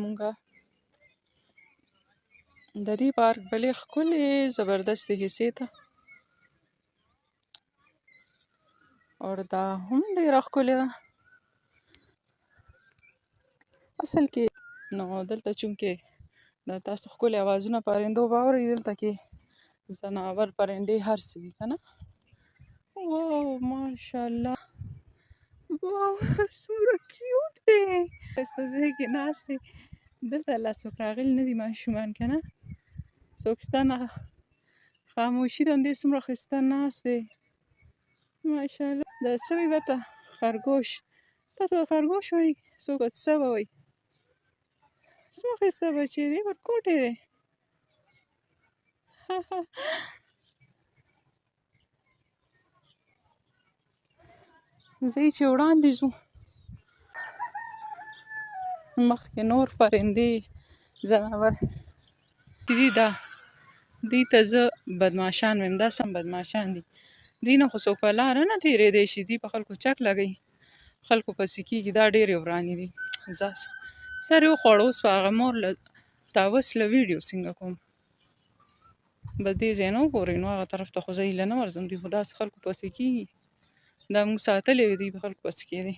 مونږه د دې پارک بلې ښکلې زبردستې حصې ته او دا هم ډېره ښکلې ده اصل کې نو دلته چونکې دا تاسو ښکلي اوازونه پرندو به اورئ دلته کې ځناور پرندې هر څه دي که نه واو ماشاءالله واو څومره کیوټ دی ښایسته ځای کې ناست دی دلته لا څوک راغلي نه دي ماشومان که نه څوک شته نه خاموشي ده همدې څومره ښایسته ناست دی ماشاءالله دا څه وایي ورته خرګوش تاسو به خرګوش وایي څوک به څه به وایي څومره ښایسته بچی دی ورکوټی دی ځئ چې وړاندې ځو مخکې نور پرندې ځناور دي دا دوی ته زه بدماشان وایم دا سم بدماشان دي دوی نه خو څوک په لاره نه تېرېدی شي دوی په خلکو چک لګوي خلکو پسې کېږي دا ډېرې ورانې دي ځه سر یې وخوړ اوس په هغه مور له تاوس له ویډیو څنګه کوم به دې ځای نه وګورئ نو هغه طرف ته خو زه هیله نه ورځم دوی خو داسې خلکو پسې کېږي دا موږ ساتلی وي دوی په خلکو پسې کېدی